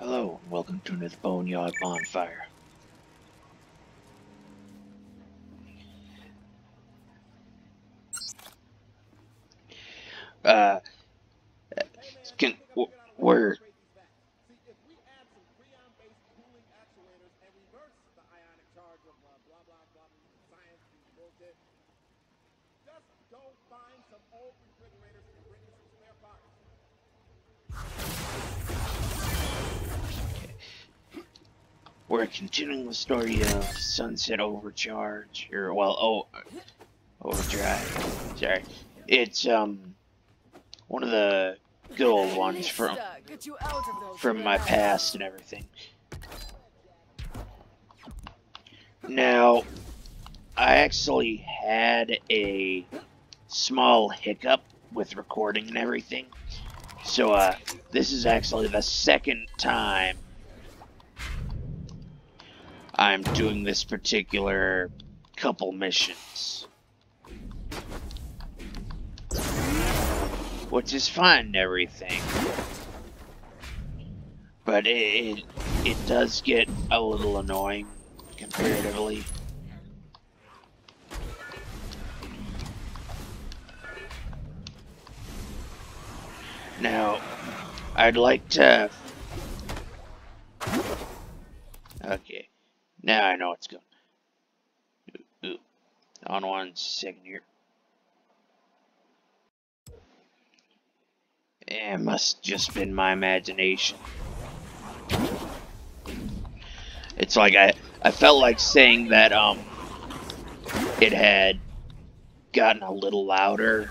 Hello, and welcome to the Boneyard Bonfire. We're... We're continuing the story of Sunset Overcharge, or, well, Overdrive. Sorry. It's, one of the good old ones from my past and everything. Now, I actually had a small hiccup with recording and everything. So, this is actually the second time I'm doing this particular couple missions. Which is fine and everything. But it does get a little annoying, comparatively. Now, I'd like to... Okay. Now I know it's going. Ooh. On 1 second here. It must just been my imagination. It's like I felt like saying that it had gotten a little louder.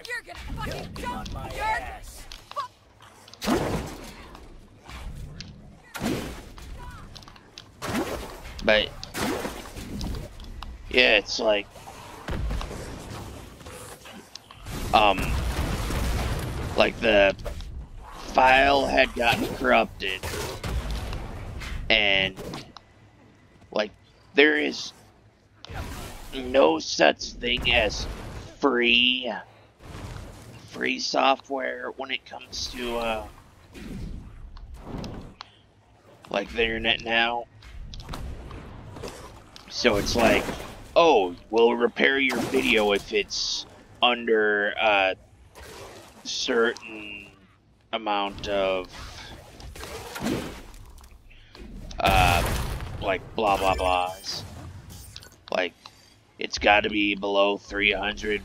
You're gonna fucking jump on my ass. But yeah, it's like the file had gotten corrupted, and like there is no such thing as free software when it comes to like the internet now. So it's like, oh, we'll repair your video if it's under a certain amount of like blah blah blahs. Like, it's got to be below 300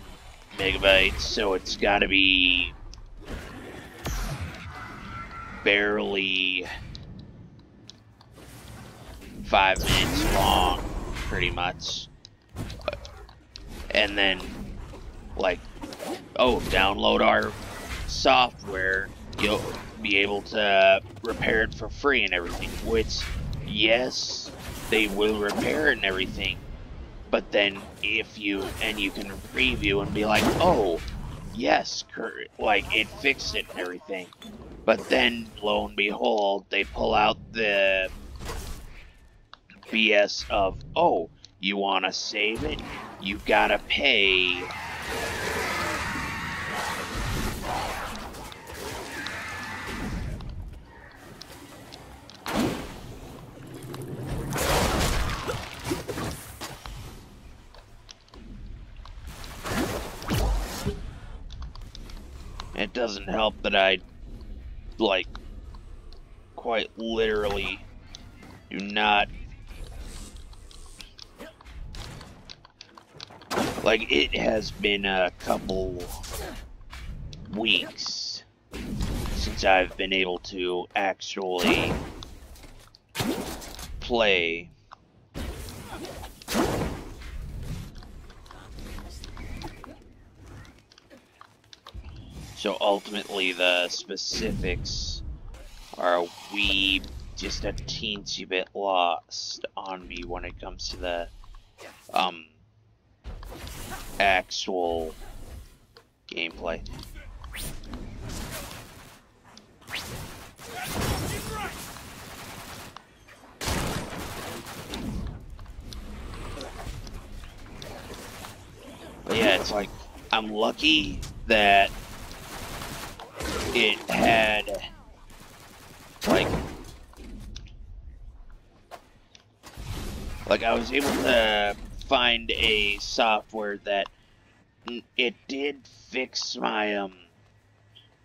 megabytes, so it's got to be barely 5 minutes long, pretty much. And then, like, oh, download our software, you'll be able to repair it for free and everything. Which, yes, they will repair it and everything. But then if you can preview and be like, oh, yes, like, it fixed it and everything. But then, lo and behold, they pull out the BS of, oh, you want to save it? You gotta pay. It doesn't help that I, like, quite literally do not... Like, it has been a couple weeks since I've been able to actually play. So ultimately the specifics are just a teensy bit lost on me when it comes to the actual gameplay. But yeah, it's like, I'm lucky that it had, like, like, I was able to find a software that it did fix my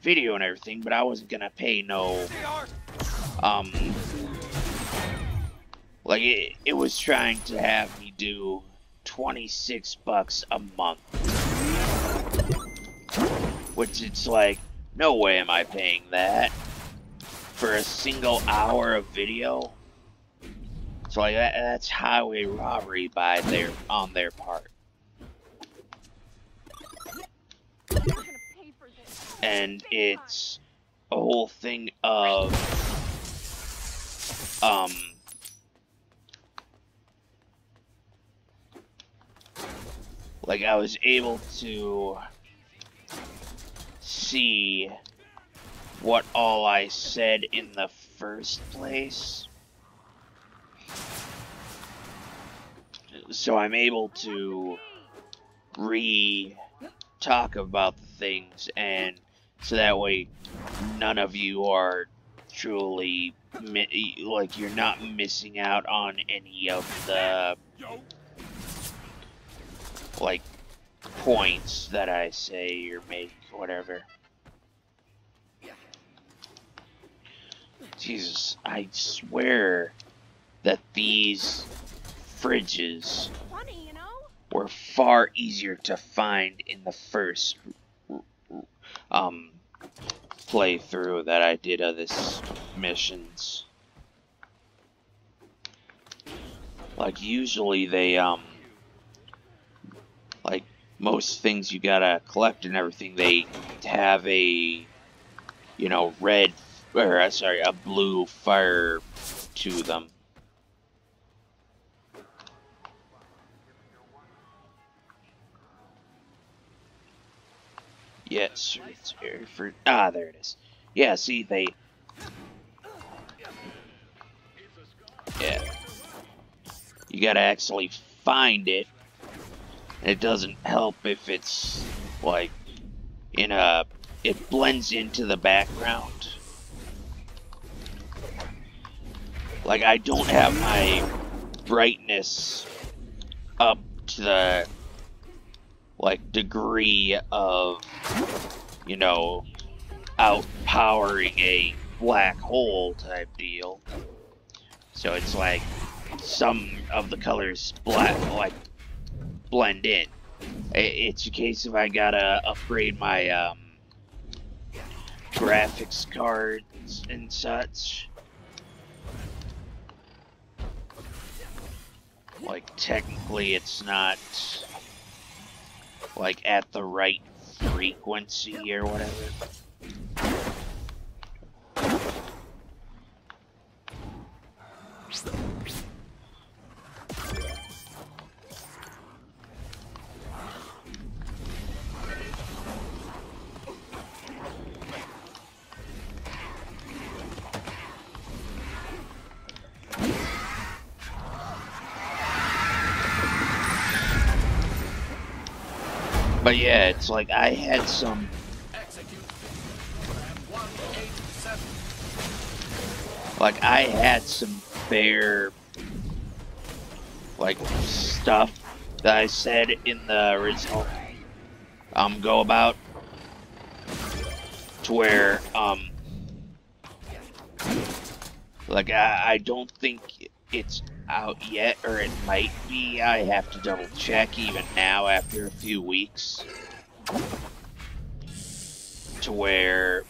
video and everything, but I wasn't gonna pay no like it was trying to have me do $26 a month, which it's like, no way am I paying that for a single hour of video. So like that's highway robbery on their part. And it's a whole thing of like I was able to see what all I said in the first place. So I'm able to talk about the things, and so that way none of you are truly like you're not missing out on any of the like points that I say or make, whatever. Jesus, I swear that these fridges were far easier to find in the first playthrough that I did of this missions. Like usually they like most things you gotta collect and everything, they have a, you know, red, or sorry, a blue fire to them. Yes, it's for, there it is. Yeah, see, yeah, you gotta actually find it. And it doesn't help if it's like it blends into the background. Like I don't have my brightness up to the like degree of, you know, outpowering a black hole type deal. So it's like some of the colors blend in. It's a case of I gotta upgrade my graphics cards and such. Like technically it's not like at the right frequency or whatever. But yeah, it's like I had some bare like stuff that I said in the original go about, to where like I don't think it's out yet, or it might be. I have to double check even now after a few weeks, to where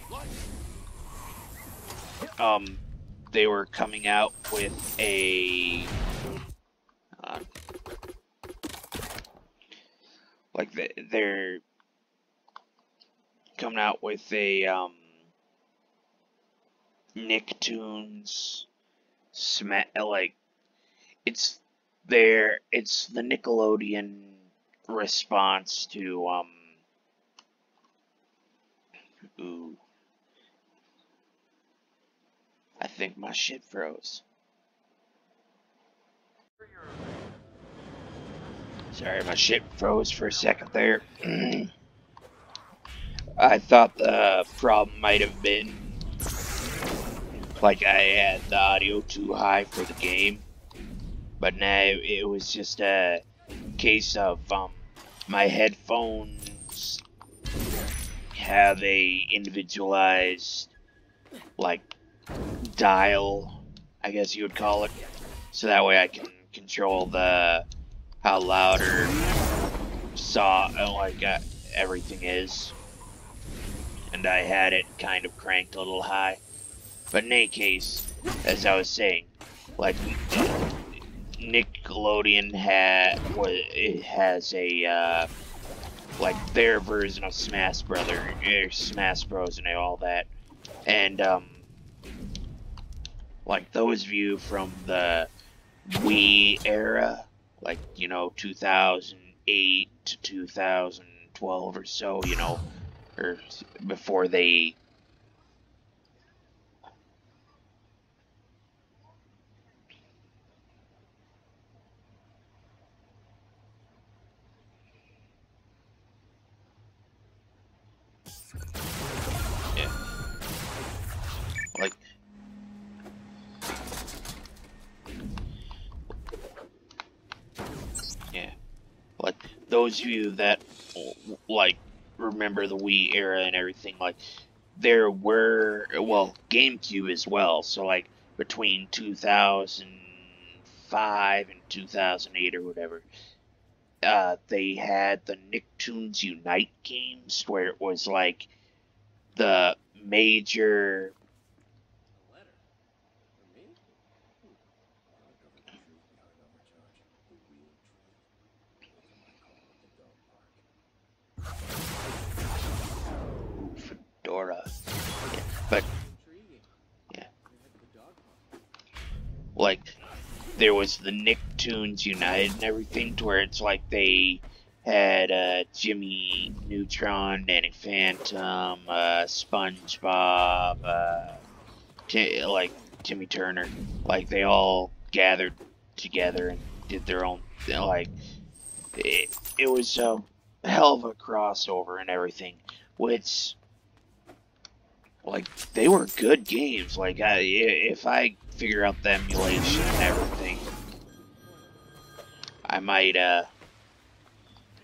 they were coming out with a like they're coming out with a Nicktoons like it's the Nickelodeon response to ooh, I think my shit froze. Sorry, my shit froze for a second there. I thought the problem might have been like I had the audio too high for the game. But now it was just a case of my headphones have a individualized like dial, I guess you would call it, so that way I can control the how loud or everything is, and I had it kind of cranked a little high. But in any case, as I was saying, like Nickelodeon has a like their version of Smash Bros. And all that, and like those of you from the Wii era, like 2008 to 2012 or so, or before they. Yeah. Like. Yeah. Like, those of you that, like, remember the Wii era and everything, like, there were, well, GameCube as well, so, like, between 2005 and 2008 or whatever, they had the Nicktoons Unite games, where it was, like, the major. Fedora. Yeah, but, yeah. Like, there was the Nicktoons United and everything, to where it's like they had Jimmy Neutron, Danny Phantom, SpongeBob, like Timmy Turner, like they all gathered together and did their own, like it was a hell of a crossover and everything, which, like, they were good games. Like, if I figure out the emulation and everything, I might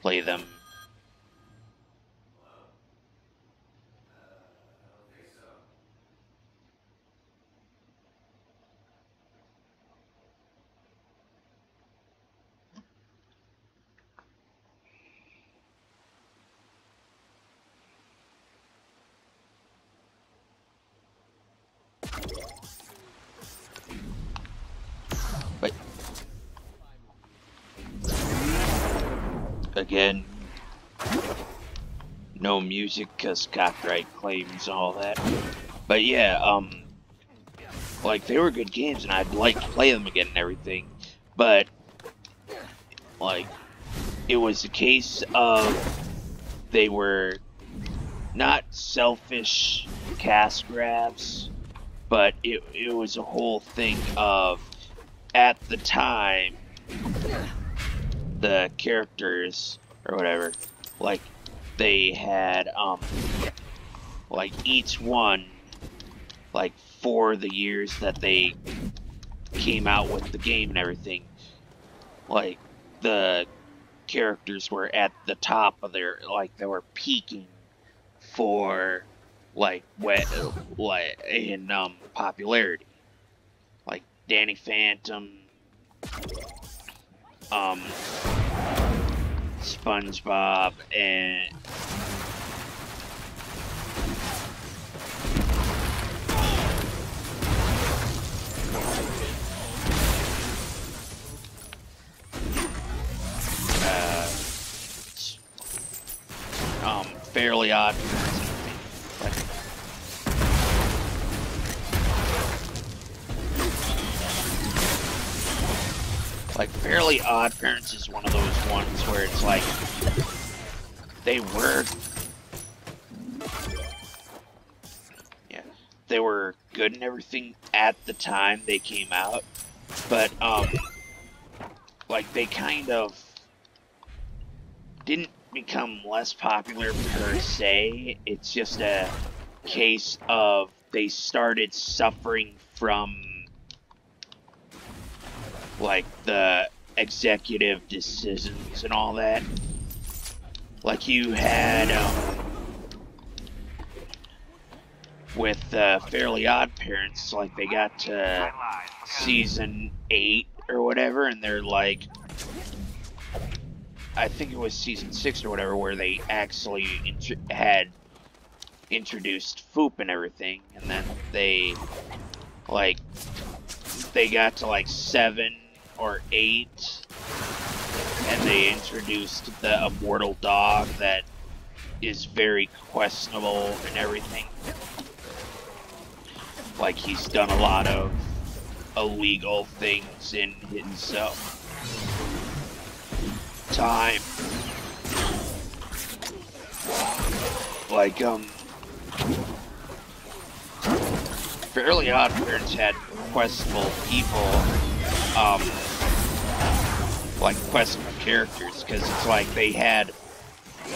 play them. But again, no music because copyright claims and all that. But yeah, like, they were good games and I'd like to play them again and everything. But, like, it was a case of they were not selfish cash grabs, but it was a whole thing of, at the time, the characters or whatever, like, they had like each one, like, for the years that they came out with the game and everything, like, the characters were at the top of their, like, they were peaking for, like, in popularity, like Danny Phantom, SpongeBob, and Fairly Odd like Fairly Odd Parents is one of those ones where it's like they were good and everything at the time they came out, but like, they kind of didn't become less popular per se. It's just a case of they started suffering from like the executive decisions and all that. Like you had with Fairly Odd Parents, like they got to season 8 or whatever, and they're like, I think it was season 6 or whatever, where they actually had introduced Foop and everything, and then they got to like 7 or 8, and they introduced the immortal dog that is very questionable and everything. Like he's done a lot of illegal things in his time. Like Fairly Odd Parents had questionable people, like questionable characters, because it's like they had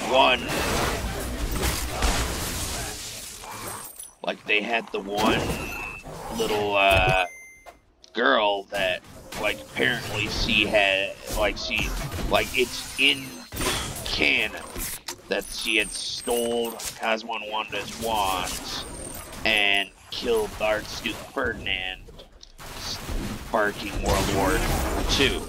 one, like they had the one little girl that like apparently she had it's in canon that she had stole Cosmo and Wanda's wands and killed the Archduke Ferdinand, sparking World War II.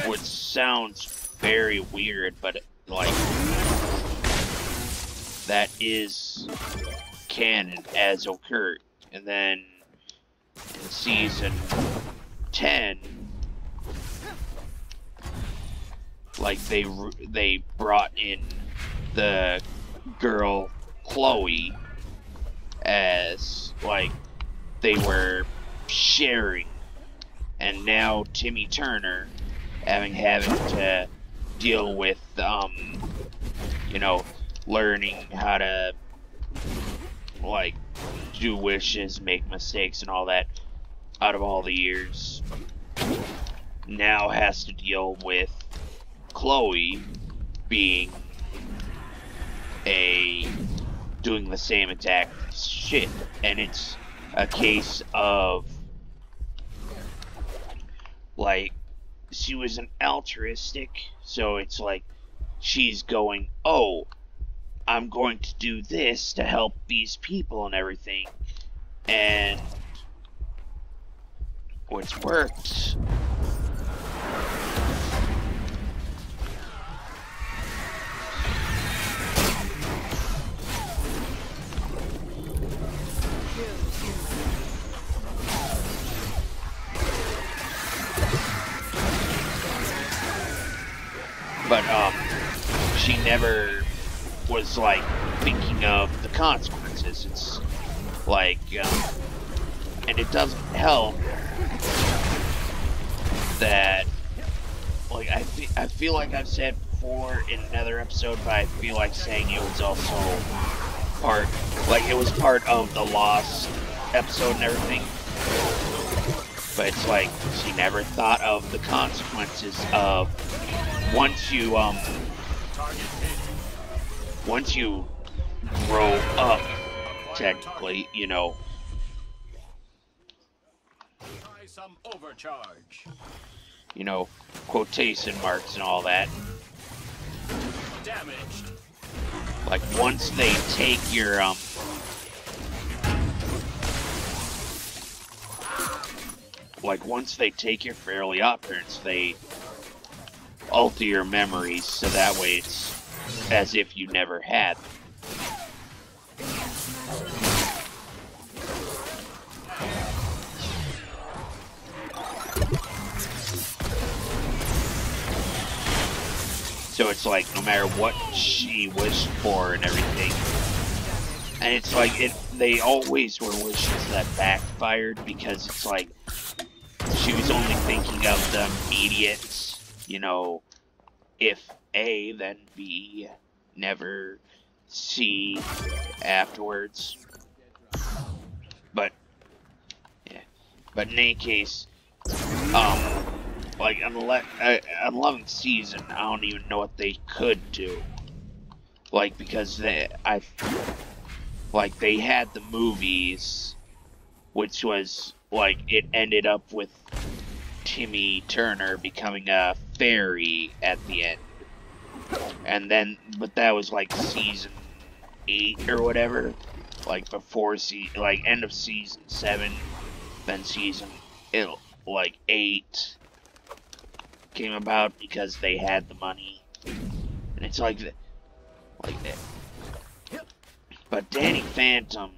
Which sounds very weird, but like that is canon as occurred. And then in season 10, like they brought in the girl Chloe as like they were sharing, and now Timmy Turner having to deal with you know, learning how to like do wishes, make mistakes and all that out of all the years, now has to deal with Chloe being doing the same exact shit. And it's a case of like she was an altruistic, so it's like she's going, oh, I'm going to do this to help these people and everything, and what's worked. But she never was like thinking of the consequences. It's like, and it doesn't help that, like, I feel like I've said before in another episode, but I feel like saying it was also part, like it was part of the Lost episode and everything. But it's like she never thought of the consequences of once you grow up, technically, you know. Try some overcharge. You know, quotation marks and all that. Damaged. Like once they take your once they take your Fairly Odd Parents, they alter your memories so that way it's as if you never had them. So it's like no matter what she wished for and everything, and it's like they always were wishes that backfired, because it's like she was only thinking of the immediate, you know, if A, then B, never C afterwards. But yeah, but in any case, like like on 11th season, I don't even know what they could do. Like, because they had the movies, which was like it ended up with Timmy Turner becoming a fairy at the end, and then but that was like season 8 or whatever, like before end of season 7, then season 8 came about because they had the money, and it's like that. But Danny Phantom,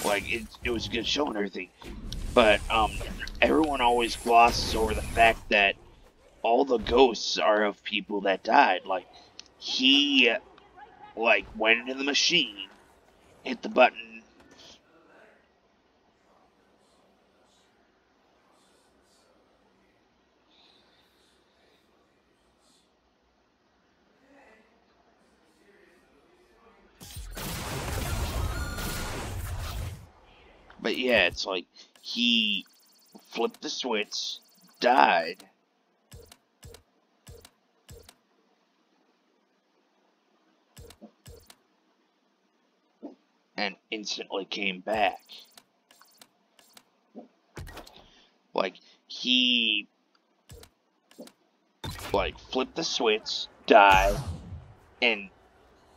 like it was a good show and everything, but everyone always glosses over the fact that all the ghosts are of people that died. Like he went into the machine, hit the button. But yeah, it's like he flipped the switch, died, and instantly came back. Like he flipped the switch, died, and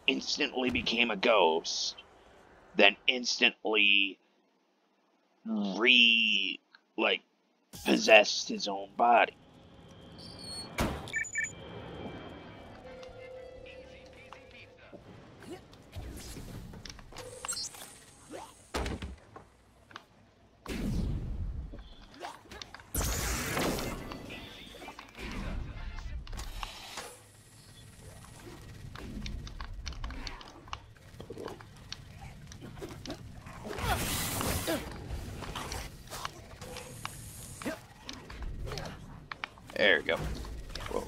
instantly became a ghost, then instantly possessed his own body. There we go. Whoa.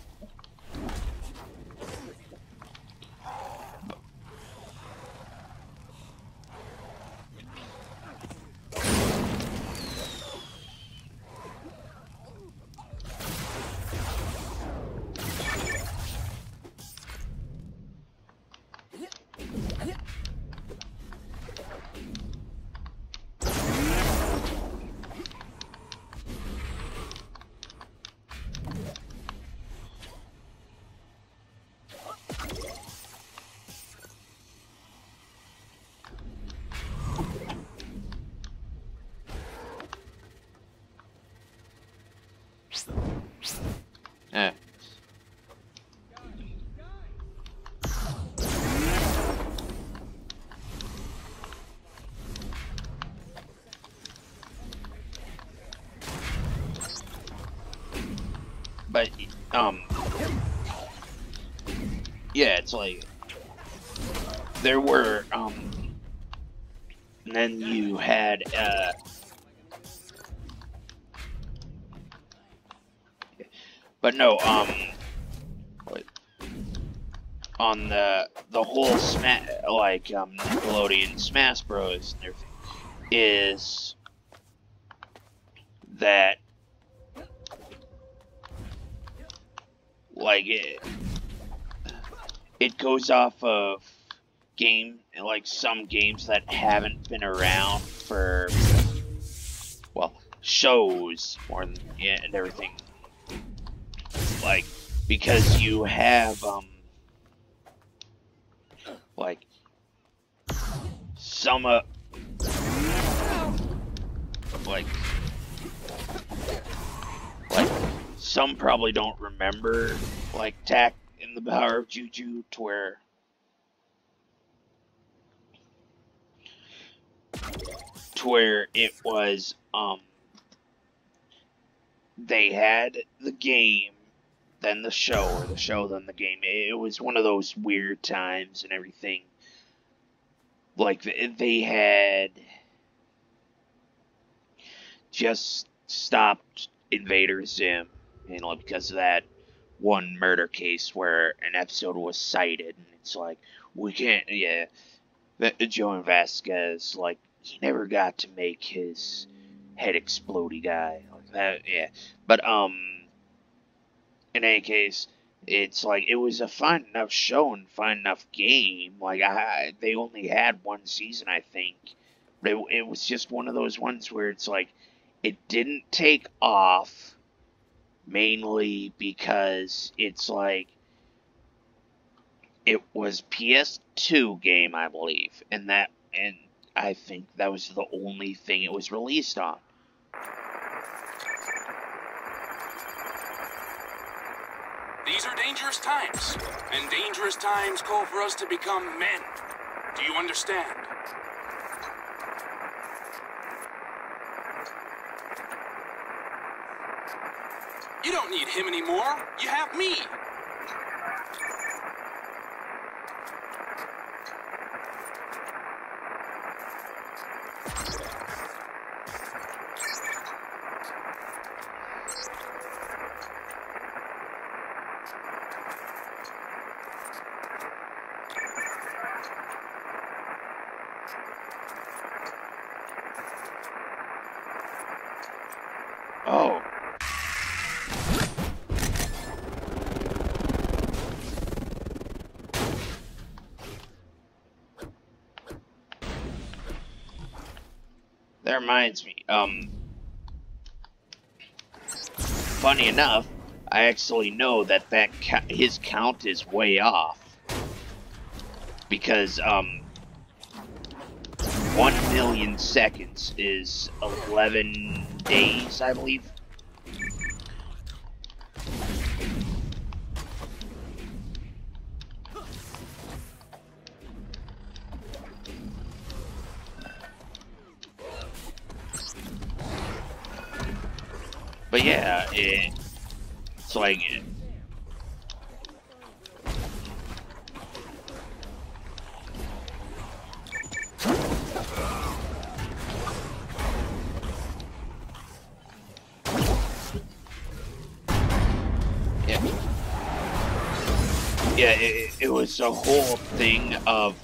Yeah. But yeah, it's like there were and then you had but no on the whole Nickelodeon Smash Bros and everything is that it goes off of some games that haven't been around for shows more than and everything, because you have some some probably don't remember Tack and the Power of Juju to where it was they had the game, then the show, or the show, then the game. It was one of those weird times and everything. They had just stopped Invader Zim, because of that one murder case where an episode was cited, and it's like, we can't, yeah. Joan Vasquez, he never got to make his head explodey guy, like that, yeah. But, in any case, it's like it was a fine enough show and fine enough game. Like they only had one season, I think, but it was just one of those ones where it's like it didn't take off, mainly because it's like it was PS2 game, I believe, and I think that was the only thing it was released on. These are dangerous times, and dangerous times call for us to become men. Do you understand? You don't need him anymore. You have me. Oh. That reminds me, funny enough, I actually know that his count is way off. Because, 1,000,000 seconds is 11 days, I believe. But yeah, it's like... Yeah, it was a whole thing of,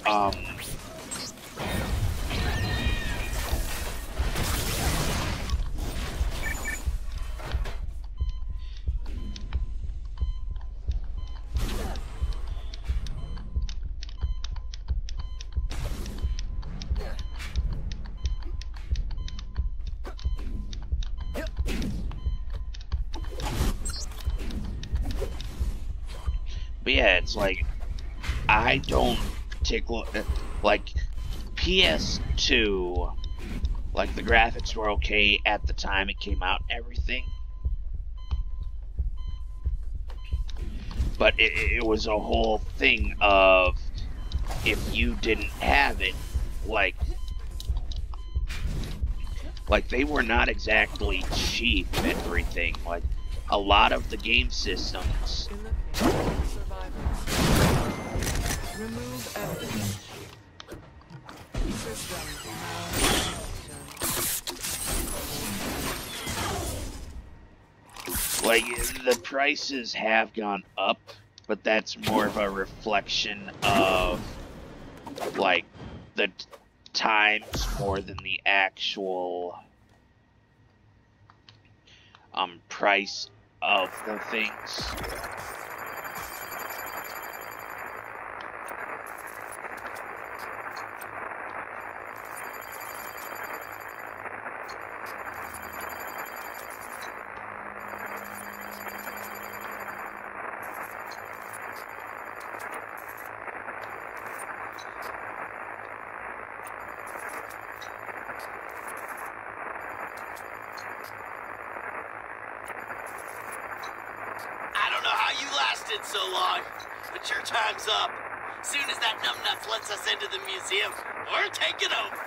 but yeah, it's like, I don't tickle, like, PS2, like, the graphics were okay at the time it came out and everything. But it was a whole thing of, if you didn't have it, like they were not exactly cheap and everything. Like, a lot of the game systems... Remove evidence. System malfunction. Like, the prices have gone up, but that's more of a reflection of, like, the times more than the actual price of the things. So long, but your time's up. Soon as that numbnuts lets us into the museum, we're taking over.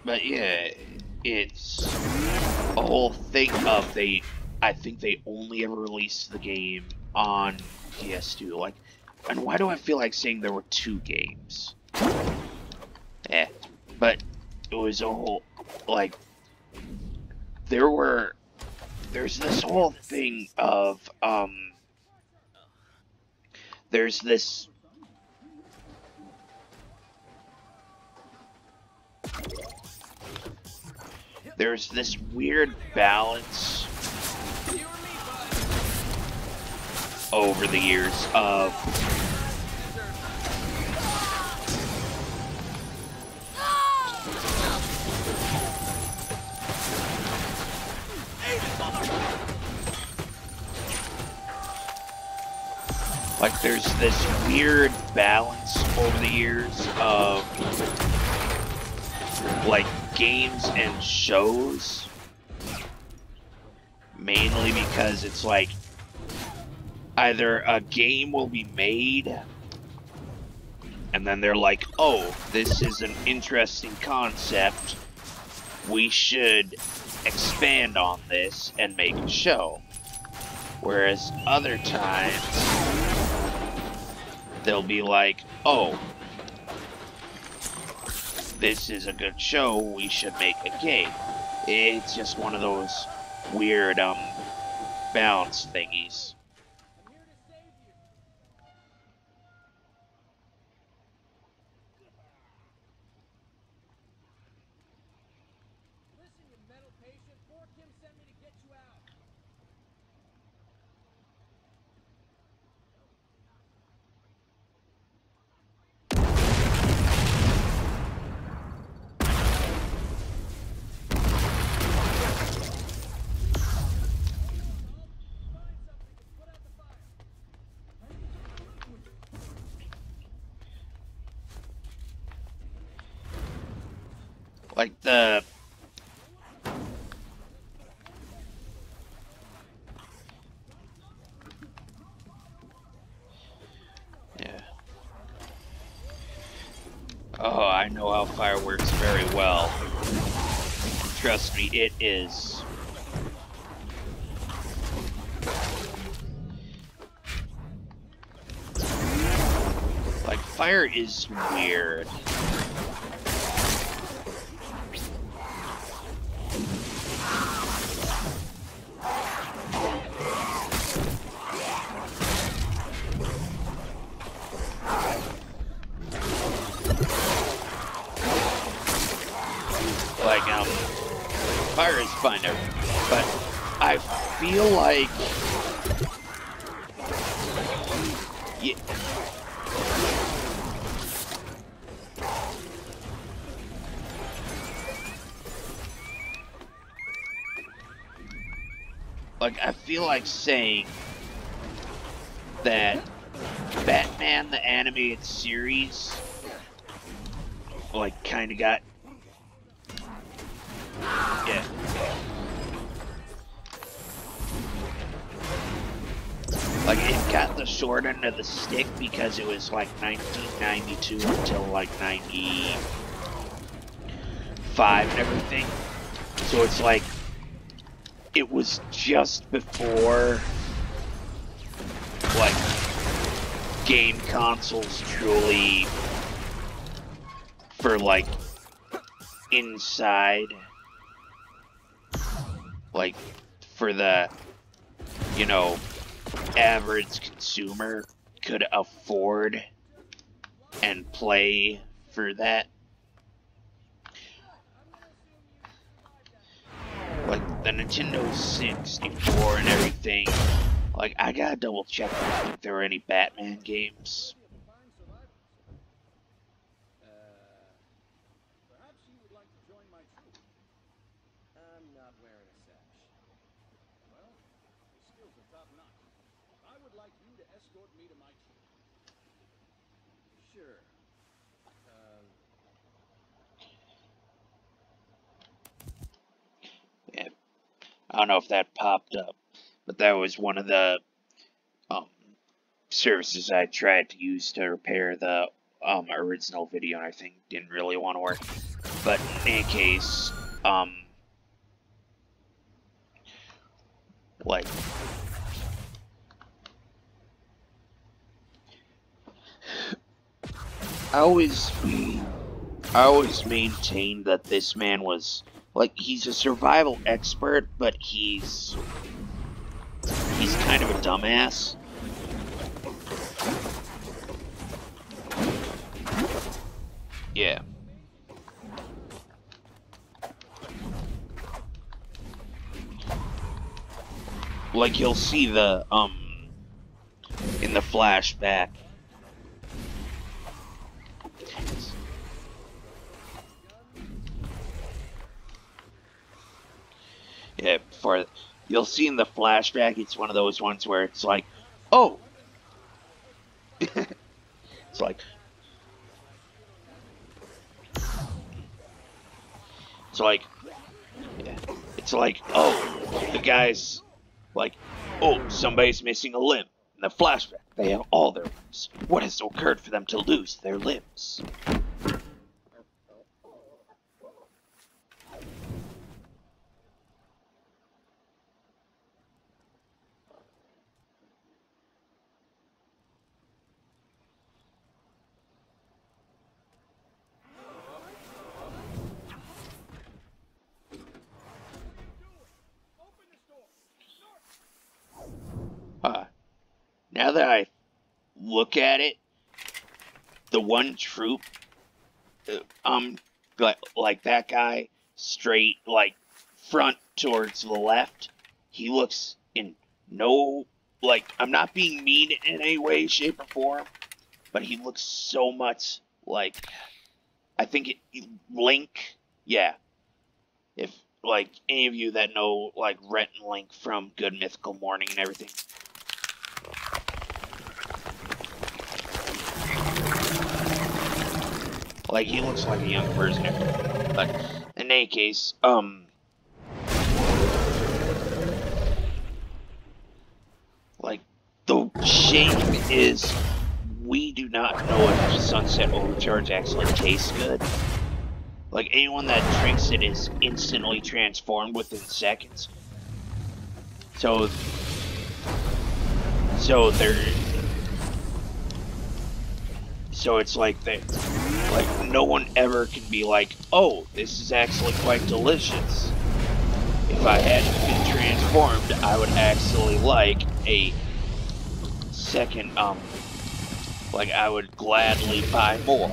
But yeah, it's a whole thing of I think they only ever released the game on PS2. Like, and why do I feel like saying there were 2 games? But it was a whole, like, there's this whole thing of, there's this, weird balance over the years of like there's this weird balance over the years of like games and shows, mainly because it's like either a game will be made and then they're like, oh, this is an interesting concept, we should expand on this and make a show. Whereas other times they'll be like, oh, this is a good show, we should make a game. It's just one of those weird balance thingies. Like the oh, I know how fire works very well. Trust me, it is. Like, fire is weird. Like, fire is fine, but I feel like, yeah, like, I feel like saying that Batman the Animated Series, like, kind of got, yeah. Like, it got the short end of the stick because it was like 1992 until like 95 and everything. So it's like, it was just before, like, game consoles truly, for like, inside, like, for the, you know, average consumer could afford and play for that. Like, the Nintendo 64 and everything, like, I gotta double check if there were any Batman games. Yeah, I don't know if that popped up, but that was one of the services I tried to use to repair the original video, and I think didn't really want to work. But in any case, like, I always I always maintained that this man was, like, he's a survival expert, but he's kind of a dumbass. Yeah. Like, you'll see the, in the flashback. Yeah, you'll see in the flashback, it's one of those ones where it's like, oh! It's like, yeah, it's like, oh, the guy's like, oh, somebody's missing a limb. In the flashback, they have all their limbs. What has occurred for them to lose their limbs? Now that I look at it, the one troop, like that guy, straight, like, front towards the left, he looks in no, like, I'm not being mean in any way, shape, or form, but he looks so much like, I think Link, yeah. If, like, any of you that know, like, Rhett and Link from Good Mythical Morning and everything. Like, he looks like a young version of him. But, in any case, like, the shame is we do not know if Sunset Overcharge actually tastes good. Like, anyone that drinks it is instantly transformed within seconds. So it's like no one ever can be like, oh, this is actually quite delicious. If I hadn't been transformed, I would actually like a second, like, I would gladly buy more.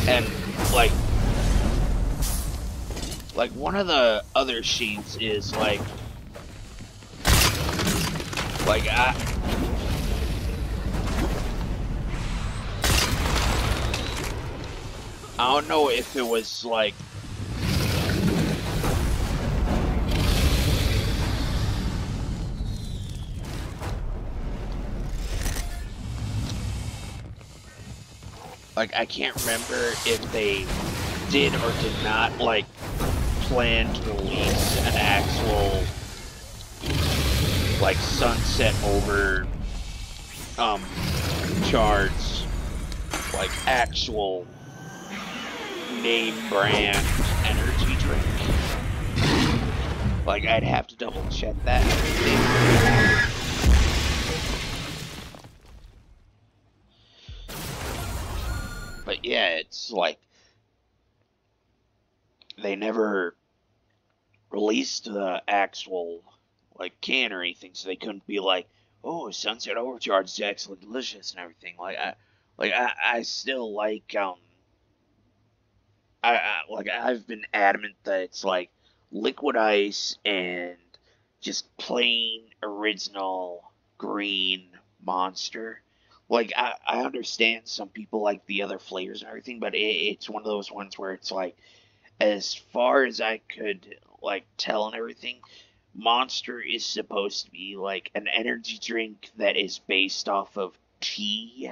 And, like, one of the other sheets is, like, I don't know if it was, like, I can't remember if they did or did not, like, plan to release an actual, like, Sunset Over, charge, like, actual name brand energy drink. Like, I'd have to double check that. But yeah, it's like, they never released the actual, like, can or anything, so they couldn't be like, oh, Sunset Overcharge is actually delicious and everything. I still like, I've been adamant that it's like liquid ice and just plain original green monster. Like, I understand some people like the other flavors and everything, but it's one of those ones where it's like, as far as I could, like, tell and everything, Monster is supposed to be like an energy drink that is based off of tea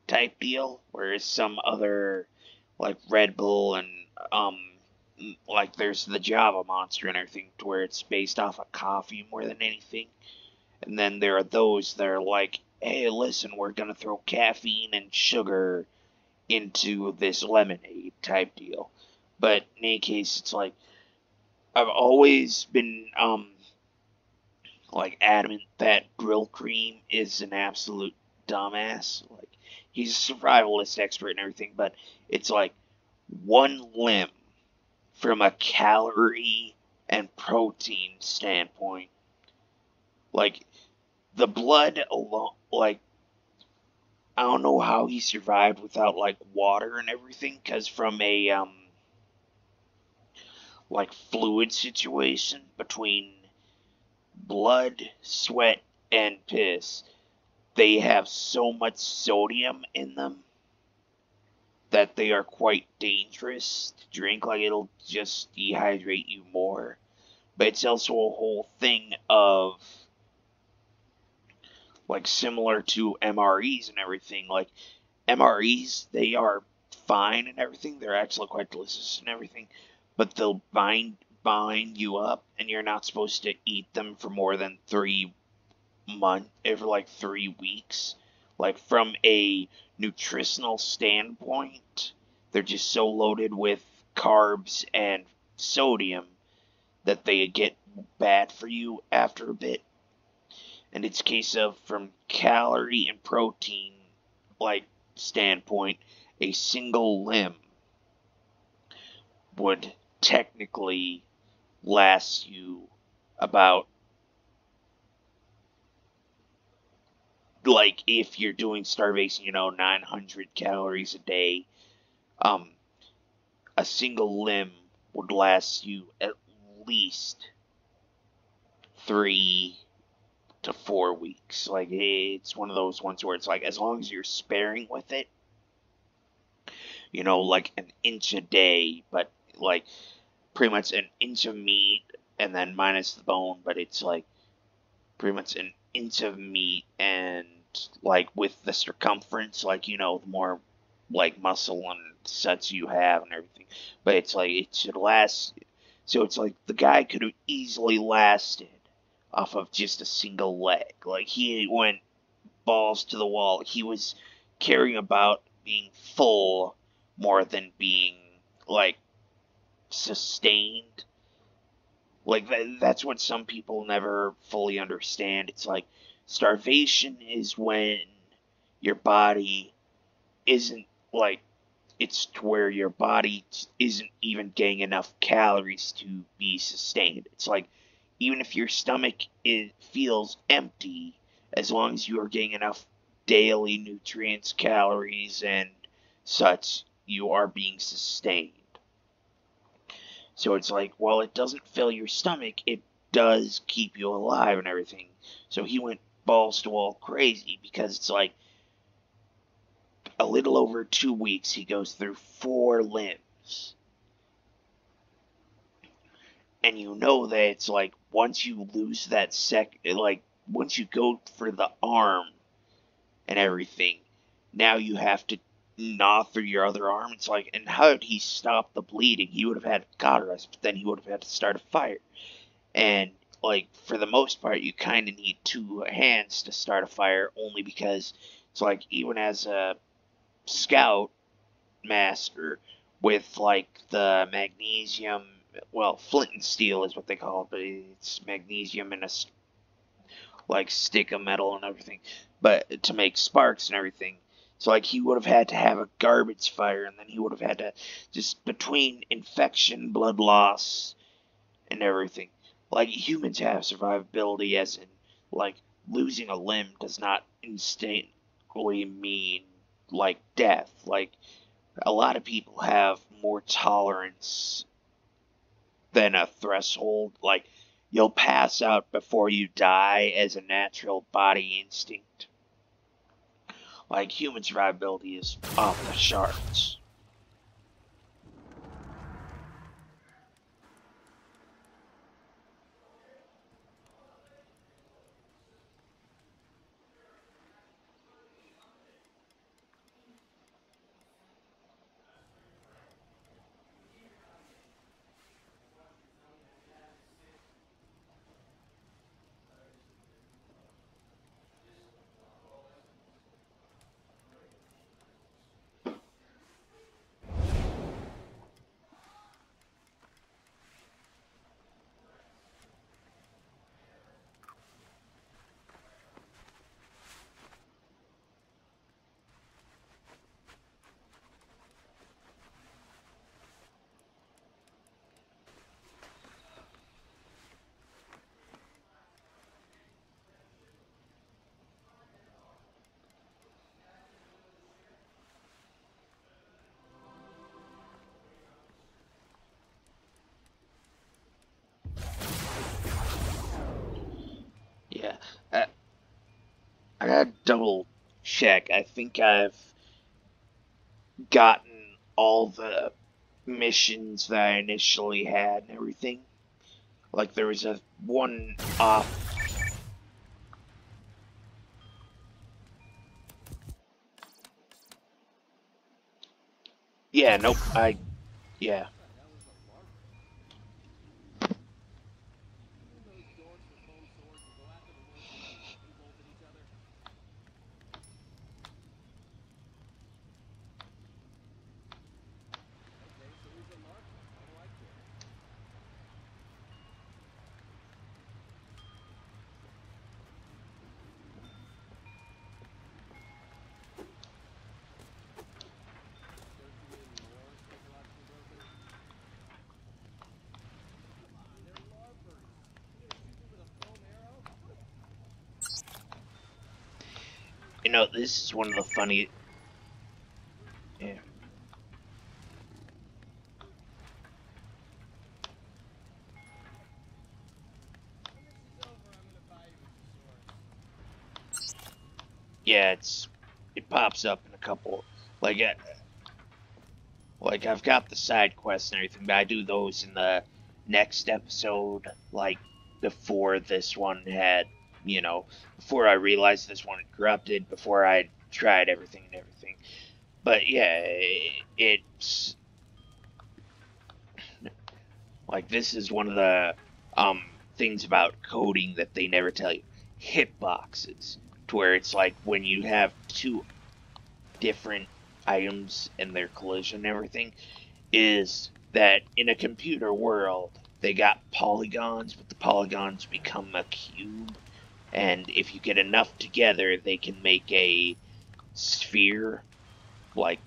type deal, whereas some other, like Red Bull and, um, like there's the Java Monster and everything, to where it's based off of coffee more than anything. And then there are those that are like, hey, listen, we're gonna throw caffeine and sugar into this lemonade type deal. But in any case, it's like, I've always been, like, adamant that Grill Cream is an absolute dumbass. Like, he's a survivalist expert and everything, but it's like one limb from a calorie and protein standpoint. Like, the blood alone, like, I don't know how he survived without, like, water and everything, because from a, like, fluid situation between blood, sweat, and piss, they have so much sodium in them that they are quite dangerous to drink. Like, it'll just dehydrate you more. But it's also a whole thing of, like, similar to MREs and everything. Like, MREs, they are fine and everything. They're actually quite delicious and everything. But they'll bind you up, and you're not supposed to eat them for more than 3 months, for like 3 weeks. Like, from a nutritional standpoint, they're just so loaded with carbs and sodium that they get bad for you after a bit. And it's a case of, from calorie and protein, like, standpoint, a single limb would technically last you about, like, if you're doing starvation, 900 calories a day, a single limb would last you at least 3 to 4 weeks. Like, it's one of those ones where it's like, as long as you're sparing with it, like an inch a day, but like pretty much an inch of meat and then minus the bone, but it's like pretty much an inch of meat, and like with the circumference, like, the more like muscle and such you have and everything. But it's like, it should last. So it's like, the guy could have easily lasted off of just a single leg. Like, he went balls to the wall. He was caring about being full more than being, like, sustained. Like, that's what some people never fully understand. It's like, starvation is when your body isn't, like, it's to where your body isn't even getting enough calories to be sustained. It's like, even if your stomach feels empty, as long as you are getting enough daily nutrients, calories, and such, you are being sustained. So it's like, while it doesn't fill your stomach, it does keep you alive and everything. So he went balls to wall crazy, because it's like, a little over 2 weeks, he goes through 4 limbs. And that it's like, once you lose that once you go for the arm and everything, now you have to gnaw through your other arm. It's like, and how did he stop the bleeding? He would have had to cauterize, but then he would have had to start a fire. And, like, for the most part, you kind of need 2 hands to start a fire, only because it's like, even as a scout master with, like, the magnesium, well, flint and steel is what they call it, but it's magnesium in a, like, stick of metal and everything, but to make sparks and everything. So, like, he would have had to have a garbage fire, and then he would have had to, just between infection, blood loss, and everything. Like, humans have survivability, as in, like, losing a limb does not instantly mean, like, death. Like, a lot of people have more tolerance than a threshold. Like, you'll pass out before you die as a natural body instinct. Like, human survivability is off the charts. Yeah, I gotta double check. I think I've gotten all the missions that I initially had and everything. Like, there was a one off. Yeah, nope, yeah. You know, this is one of the funny. Yeah. Yeah, it pops up in a couple. Like, like I've got the side quests and everything, but I do those in the next episode. Like, before this one had, you know, before I realized this one had corrupted, before I tried everything and everything. But yeah, it's like, this is one of the things about coding that they never tell you. Hitboxes, to where it's like when you have two different items and their collision and everything, is that in a computer world they got polygons, but the polygons become a cube, and if you get enough together they can make a sphere. Like,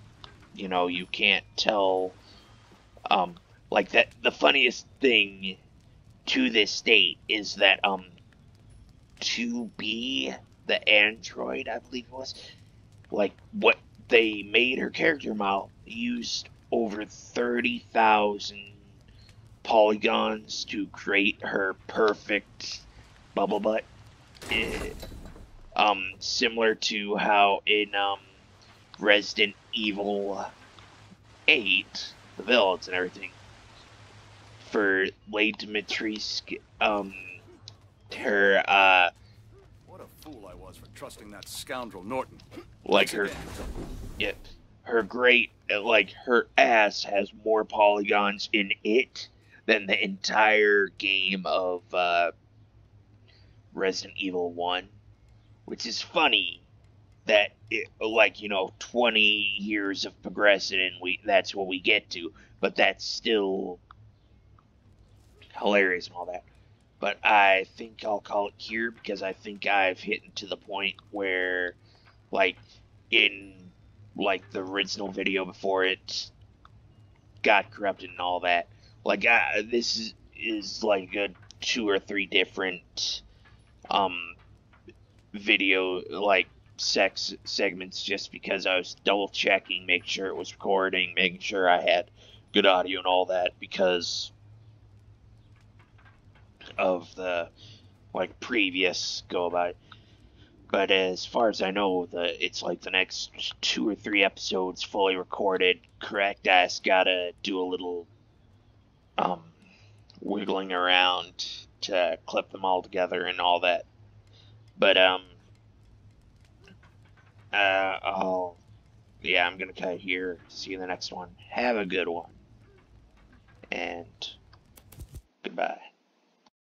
you know, you can't tell, like, that the funniest thing to this date is that 2B, the android, I believe it was, like, what they made her character model used over 30,000 polygons to create her perfect bubble butt. Similar to how in Resident Evil 8, the villains and everything, for Lady Dimitrescu, her What a fool I was for trusting that scoundrel Norton. like her, yeah, her great, like, her ass has more polygons in it than the entire game of Resident Evil 1, which is funny that it, like, you know, 20 years of progression and that's what we get to, but that's still hilarious and all that. But I think I'll call it here, because I think I've hit to the point where, like, in, like, the original video before it got corrupted and all that, like, this is like a 2 or 3 different video, like, segments, just because I was double checking, making ssure it was recording, making sure I had good audio and all that, because of the like previous go about it. But as far as I know, it's like the next 2 or 3 episodes fully recorded. Correct? I just gotta do a little wiggling around to clip them all together and all that. But yeah, I'm gonna cut here. See you in the next one. Have a good one, and goodbye.